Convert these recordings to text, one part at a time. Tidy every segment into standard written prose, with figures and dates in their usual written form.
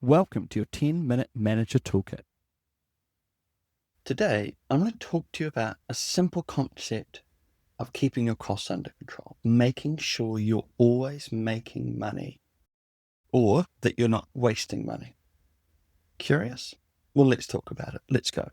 Welcome to your 10-minute manager toolkit. Today, I'm going to talk to you about a simple concept of keeping your costs under control, making sure you're always making money or that you're not wasting money. Curious? Well, let's talk about it. Let's go.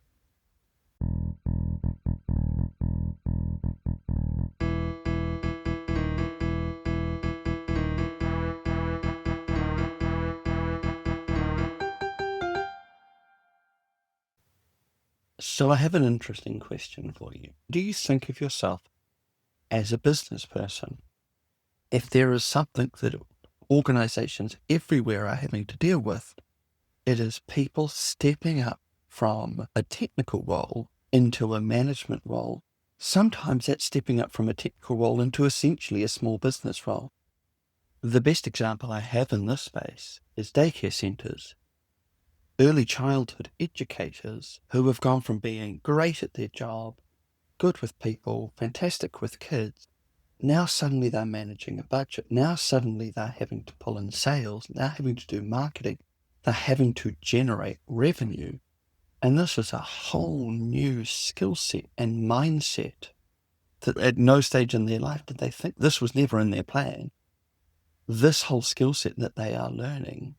So I have an interesting question for you. Do you think of yourself as a business person? If there is something that organizations everywhere are having to deal with, it is people stepping up from a technical role into a management role. Sometimes that's stepping up from a technical role into essentially a small business role. The best example I have in this space is daycare centres. Early childhood educators who have gone from being great at their job, good with people, fantastic with kids, now suddenly they're managing a budget. Now suddenly they're having to pull in sales. They're having to do marketing. They're having to generate revenue. And this is a whole new skill set and mindset that at no stage in their life did they think this was never in their plan. This whole skill set that they are learning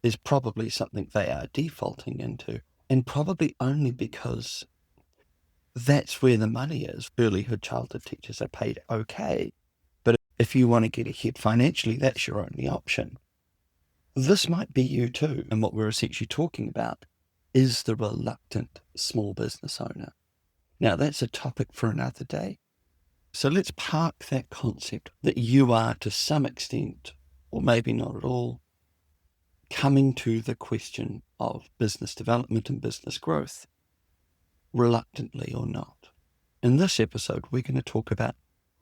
is probably something they are defaulting into, and probably only because that's where the money is. Earlyhood childhood teachers are paid okay, but if you want to get ahead financially, that's your only option. This might be you too, and what we're essentially talking about is the reluctant small business owner. Now, that's a topic for another day. So let's park that concept that you are to some extent, or maybe not at all, coming to the question of business development and business growth, reluctantly or not. In this episode, we're going to talk about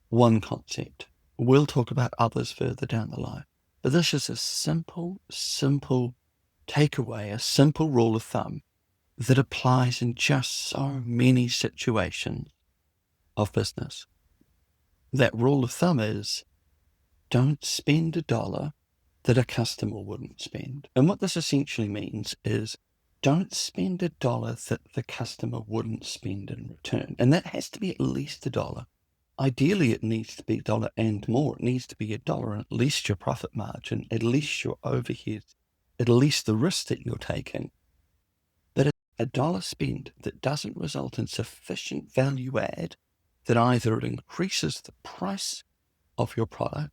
one concept. We'll talk about others further down the line. But this is a simple takeaway, a simple rule of thumb that applies in just so many situations of business. That rule of thumb is don't spend $1 that a customer wouldn't spend. And what this essentially means is don't spend $1 that the customer wouldn't spend in return. And that has to be at least $1. Ideally, it needs to be $1 and more. It needs to be $1 and at least your profit margin, at least your overheads, at least the risk that you're taking. But $1 spent that doesn't result in sufficient value add that either it increases the price of your product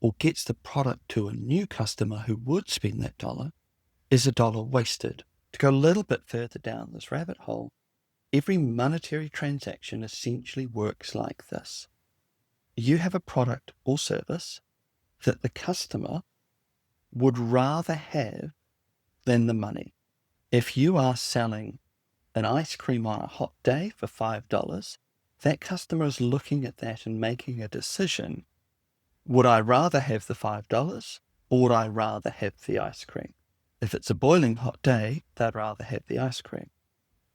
or gets the product to a new customer who would spend that $1 is $1 wasted. To go a little bit further down this rabbit hole, every monetary transaction essentially works like this. You have a product or service that the customer would rather have than the money. If you are selling an ice cream on a hot day for $5, that customer is looking at that and making a decision. Would I rather have the $5 or would I rather have the ice cream? If it's a boiling hot day, they'd rather have the ice cream.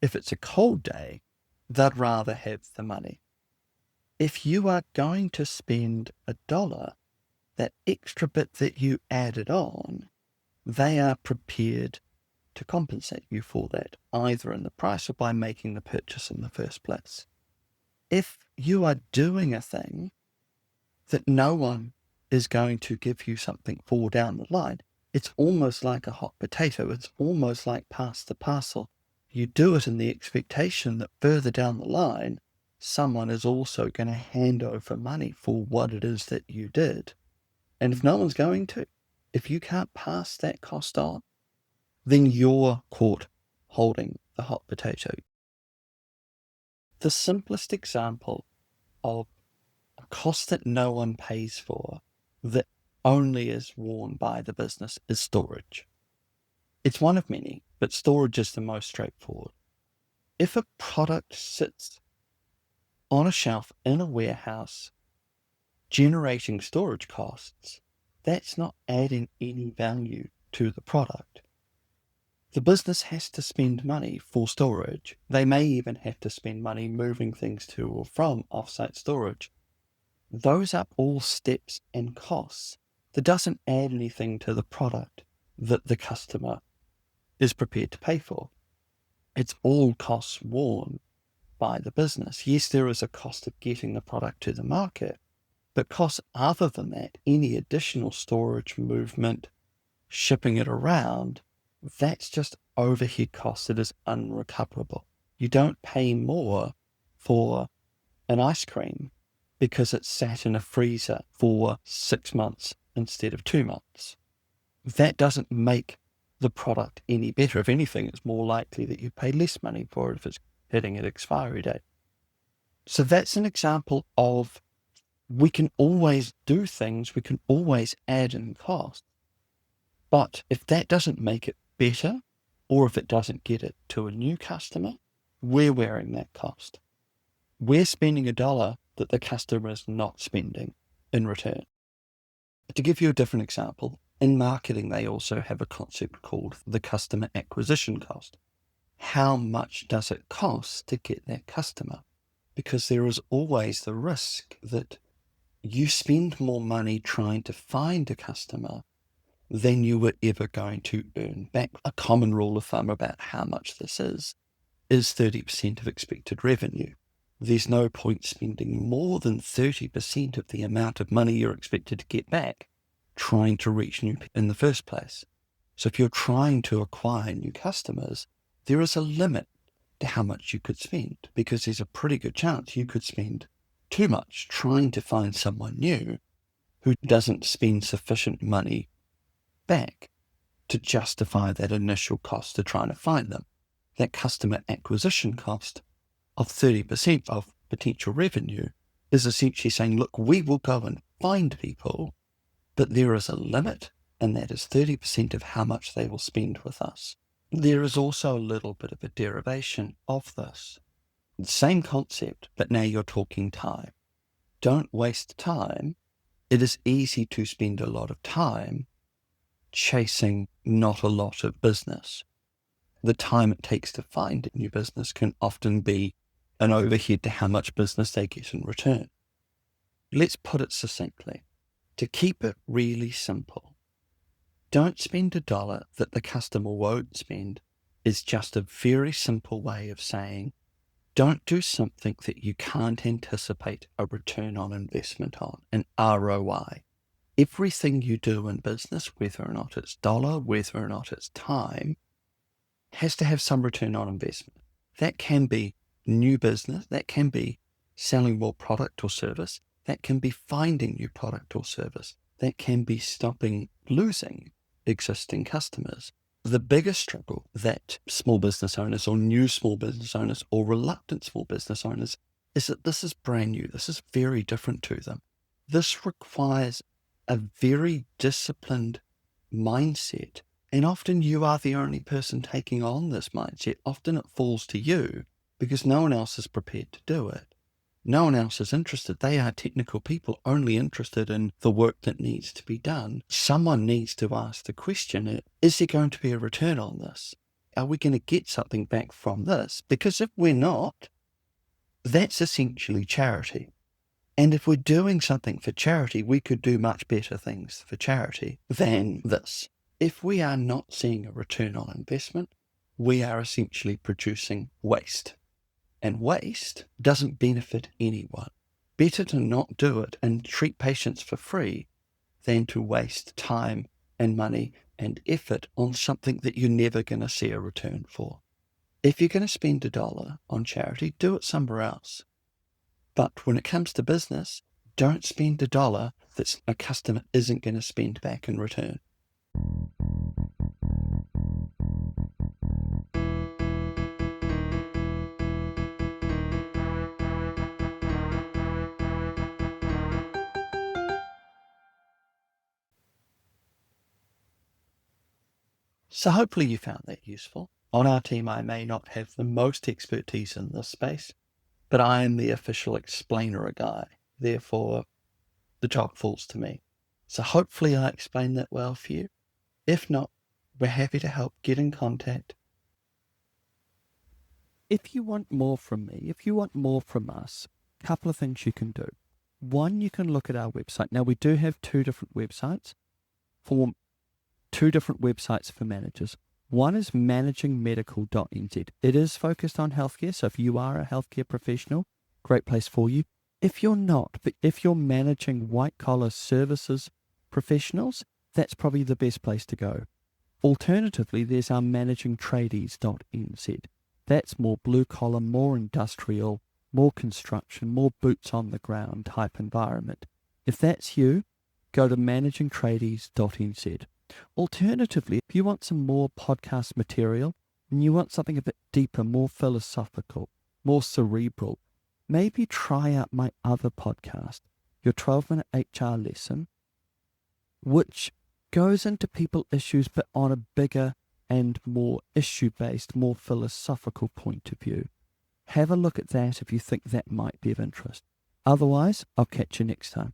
If it's a cold day, they'd rather have the money. If you are going to spend $1, that extra bit that you added on, they are prepared to compensate you for that, either in the price or by making the purchase in the first place. If you are doing a thing that no one is going to give you something for down the line, it's almost like a hot potato. It's almost like pass the parcel. You do it in the expectation that further down the line, someone is also going to hand over money for what it is that you did. And if no one's going to, if you can't pass that cost on, then you're caught holding the hot potato. The simplest example of a cost that no one pays for, that only is worn by the business, is storage. It's one of many, but storage is the most straightforward. If a product sits on a shelf in a warehouse generating storage costs, that's not adding any value to the product. The business has to spend money for storage. They may even have to spend money moving things to or from offsite storage. Those are all steps and costs that doesn't add anything to the product. that the customer is prepared to pay for. It's all costs borne by the business. Yes, there is a cost of getting the product to the market, but costs other than that, any additional storage, movement, shipping it around, that's just overhead cost that is unrecoverable. You don't pay more for an ice cream because it's sat in a freezer for 6 months instead of 2 months. That doesn't make the product any better. If anything, it's more likely that you pay less money for it if it's hitting its expiry date. So that's an example of we can always do things, we can always add in cost. But if that doesn't make it better, or if it doesn't get it to a new customer, we're wearing that cost. We're spending $1 that the customer is not spending in return. To give you a different example, in marketing, they also have a concept called the customer acquisition cost. How much does it cost to get that customer? Because there is always the risk that you spend more money trying to find a customer than you were ever going to earn back. A common rule of thumb about how much this is 30% of expected revenue. There's no point spending more than 30% of the amount of money you're expected to get back trying to reach new people in the first place. So if you're trying to acquire new customers, there is a limit to how much you could spend, because there's a pretty good chance you could spend too much trying to find someone new who doesn't spend sufficient money back to justify that initial cost of trying to find them. That customer acquisition cost of 30% of potential revenue is essentially saying, look, we will go and find people, but there is a limit, and that is 30% of how much they will spend with us. There is also a little bit of a derivation of this. Same concept, but now you're talking time. Don't waste time. It is easy to spend a lot of time chasing not a lot of business. The time it takes to find a new business can often be an overhead to how much business they get in return. Let's put it succinctly. To keep it really simple, don't spend $1 that the customer won't spend is just a very simple way of saying, don't do something that you can't anticipate a return on investment on, an ROI. Everything you do in business, whether or not it's dollar, whether or not it's time, has to have some return on investment. That can be new business, that can be selling more product or service, that can be finding new product or service, that can be stopping losing existing customers. The biggest struggle that small business owners or new small business owners or reluctant small business owners is that this is brand new. This is very different to them. This requires a very disciplined mindset. And often you are the only person taking on this mindset. Often it falls to you because no one else is prepared to do it. No one else is interested. They are technical people only interested in the work that needs to be done. Someone needs to ask the question, is there going to be a return on this? Are we going to get something back from this? Because if we're not, that's essentially charity. And if we're doing something for charity, we could do much better things for charity than this. If we are not seeing a return on investment, we are essentially producing waste. And waste doesn't benefit anyone. Better to not do it and treat patients for free than to waste time and money and effort on something that you're never going to see a return for. If you're going to spend $1 on charity, do it somewhere else. But when it comes to business, don't spend $1 that a customer isn't going to spend back in return. So hopefully you found that useful. On our team, I may not have the most expertise in this space, but I am the official explainer guy. Therefore, the job falls to me. So hopefully I explained that well for you. If not, we're happy to help. Get in contact. If you want more from me, if you want more from us, a couple of things you can do. One, you can look at our website. Now, we do have 2 different websites. For two different websites for managers. One is Managingmedical.nz. It is focused on healthcare, so if you are a healthcare professional, great place for you. If you're not, but if you're managing white-collar services professionals, that's probably the best place to go. Alternatively, there's our Managingtradies.nz. That's more blue-collar, more industrial, more construction, more boots-on-the-ground type environment. If that's you, go to Managingtradies.nz. Alternatively, if you want some more podcast material and you want something a bit deeper, more philosophical, more cerebral, maybe try out my other podcast, your 12-minute HR lesson, which goes into people issues but on a bigger and more issue-based, more philosophical point of view. Have a look at that if you think that might be of interest. Otherwise, I'll catch you next time.